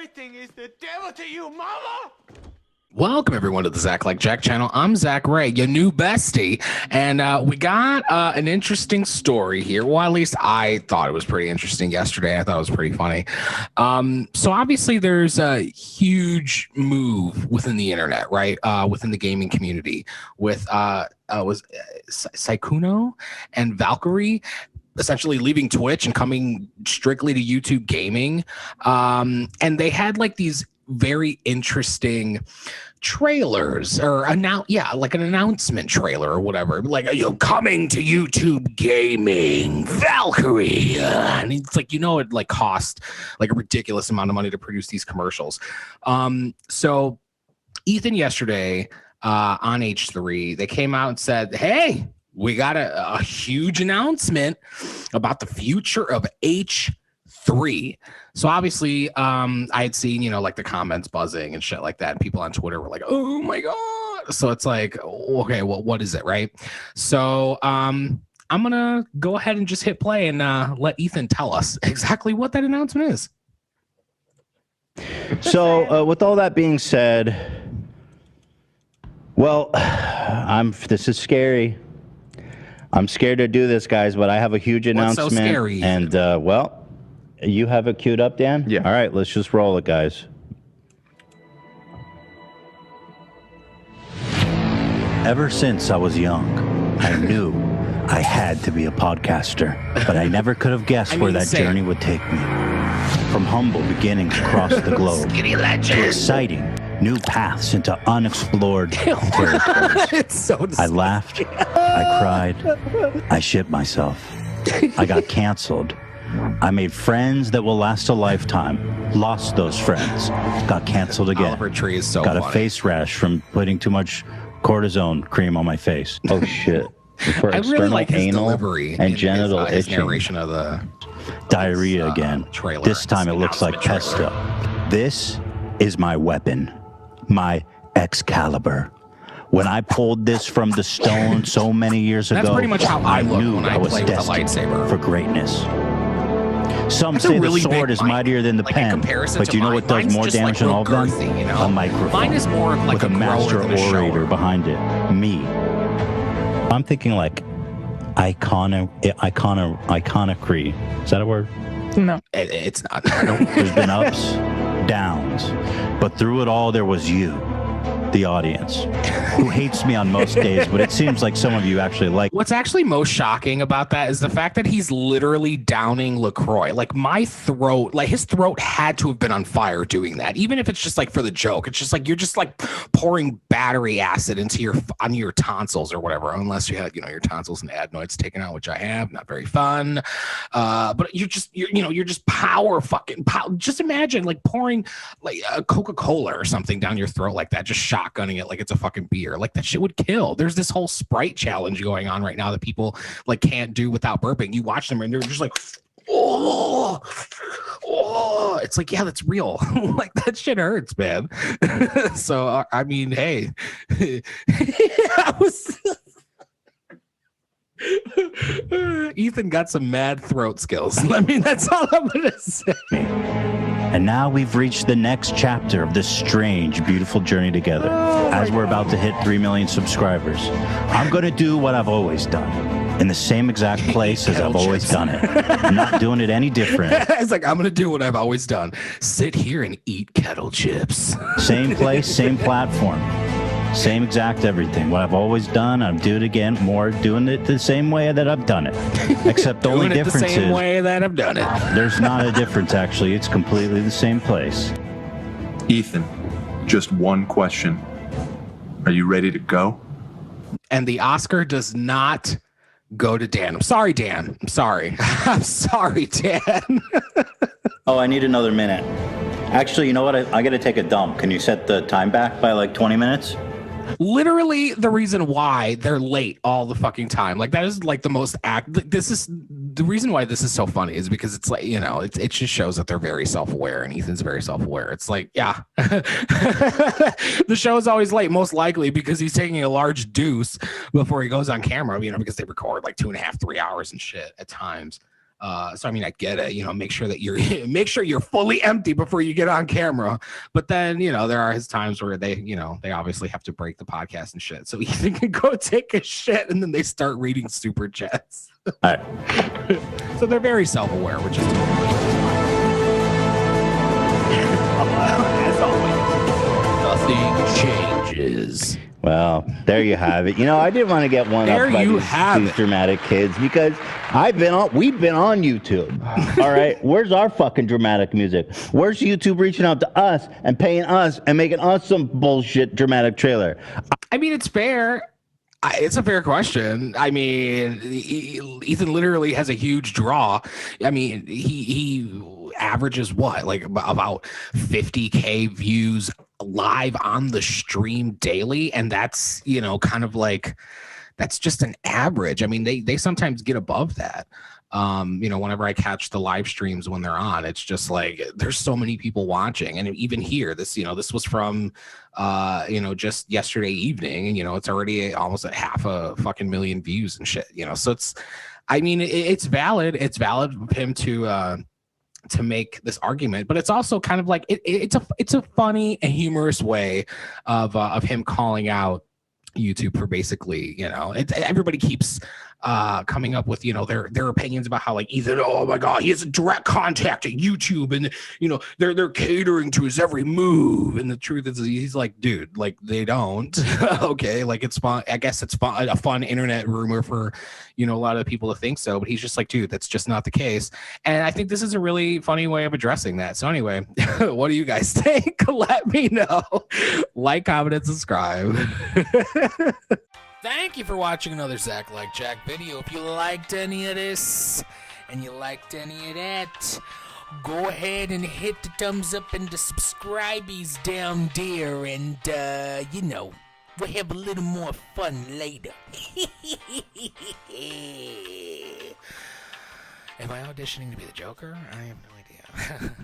Everything is the devil to you, mama! Welcome, everyone, to the Zach Like Jack channel. I'm Zach Ray, your new bestie, and we got an interesting story here. Well, at least I thought it was pretty interesting yesterday. I thought it was pretty funny. So obviously there's a huge move within the internet, right? Within the gaming community with was Sykkuno and Valkyrie essentially leaving Twitch and coming strictly to YouTube gaming. And they had like these very interesting trailers or like an announcement trailer or whatever, like, coming to YouTube gaming, Valkyrie. And it's like, it like cost like a ridiculous amount of money to produce these commercials. So Ethan yesterday on H3, they came out and said, hey, we got a huge announcement about the future of H3. So obviously, I had seen, like the comments buzzing and shit like that. And people on Twitter were like, oh my God. So it's like, okay, well, what is it, right? So I'm going to go ahead and just hit play and let Ethan tell us exactly what that announcement is. So with all that being said, well, this is scary. I'm scared to do this, guys, but I have a huge announcement. What's so scary? And, well, you have it queued up, Dan? Yeah. All right, let's just roll it, guys. Ever since I was young, I knew I had to be a podcaster, but I never could have guessed where that journey would take me. From humble beginnings across the globe to exciting new paths into unexplored territories. It's so I laughed, I cried, I shit myself. I got canceled. I made friends that will last a lifetime. Lost those friends. Got canceled again. Oliver Tree is so got funny. A face rash from putting too much cortisone cream on my face. Oh shit. For I really like his anal delivery and genital his itching. narration of the Diarrhea again. Trailer. This time it looks like pesto. This is my weapon. My Excalibur. When I pulled this from the stone so many years ago, that's pretty much how I look knew when I I was play with a destined lightsaber. for greatness. Some That's say really the sword is mic, mightier than the like, pen, but you know what does more damage than all of them? A microphone. Mine is more of like with a master orator shower. behind it. Me. I'm thinking like iconocry. Is that a word? No, it's not. There's been ups, downs, but through it all, there was you, the audience, who hates me on most days, but it seems like some of you actually like. What's actually most shocking about that is the fact that he's literally downing LaCroix. Like my throat, like his throat had to have been on fire doing that. Even if it's just like for the joke, it's just like you're just like pouring battery acid into your tonsils or whatever, unless you had your tonsils and adenoids taken out, which I have. Not very fun. But you're just just imagine like pouring like a Coca-Cola or something down your throat like that, just shotgunning it like it's a fucking beer. Like that shit would kill. There's this whole Sprite challenge going on right now that people like can't do without burping. You watch them and they're just like, oh, it's like, yeah, that's real. Like that shit hurts, man. So I mean, hey, Ethan got some mad throat skills. I mean, that's all I'm gonna say. And now we've reached the next chapter of this strange, beautiful journey together. As we're about to hit 3 million subscribers, I'm going to do what I've always done in the same exact place as I've always done it. I'm not doing it any different. It's like, I'm going to do what I've always done. Sit here and eat kettle chips. Same place, same platform. Same exact everything. What I've always done, I'm doing it again. More doing it the same way that I've done it. Except the only difference the same way that I've done it. There's not a difference, actually. It's completely the same place. Ethan, just one question. Are you ready to go? And the Oscar does not go to Dan. I'm sorry, Dan. I'm sorry. I'm sorry, Dan. Oh, I need another minute. Actually, you know what? I got to take a dump. Can you set the time back by like 20 minutes? Literally the reason why they're late all the fucking time. Like that is like the most this is the reason why this is so funny is because it's like, it just shows that they're very self-aware and Ethan's very self-aware. It's like, yeah, the show is always late, most likely because he's taking a large deuce before he goes on camera, because they record like 2.5, 3 hours and shit at times. So I mean, I get it. Make sure that you're fully empty before you get on camera. But then there are his times where they obviously have to break the podcast and shit. So Ethan can go take a shit, and then they start reading super chats. All right. So they're very self-aware, which is as always, nothing changes. Well, there you have it. I didn't want to get one up by these dramatic kids because we've been on YouTube. All right. Where's our fucking dramatic music? Where's YouTube reaching out to us and paying us and making us some bullshit dramatic trailer? I mean, it's fair. It's a fair question. I mean, Ethan literally has a huge draw. I mean, he averages what, like about 50K views live on the stream daily, and that's kind of like that's just an average. I mean, they sometimes get above that. Whenever I catch the live streams when they're on, it's just like there's so many people watching. And even here, this was from just yesterday evening, and it's already almost at 500,000 views and shit. So it's valid. It's valid for him to make this argument, but it's also kind of like it's a funny and humorous way of him calling out YouTube for basically, everybody keeps coming up with their opinions about how like Ethan, oh my god, he has a direct contact at YouTube, and they're catering to his every move, and the truth is he's like, dude, like they don't. Okay, like it's fun. I guess it's fun, a fun internet rumor for a lot of the people to think so, but he's just like, dude, that's just not the case. And I think this is a really funny way of addressing that. So anyway, what do you guys think? Let me know. Like, comment, and subscribe. Thank you for watching another Zach Like Jack video. If you liked any of this and you liked any of that, go ahead and hit the thumbs up and the subscribies down there, and we'll have a little more fun later. Am I auditioning to be the Joker? I have no idea.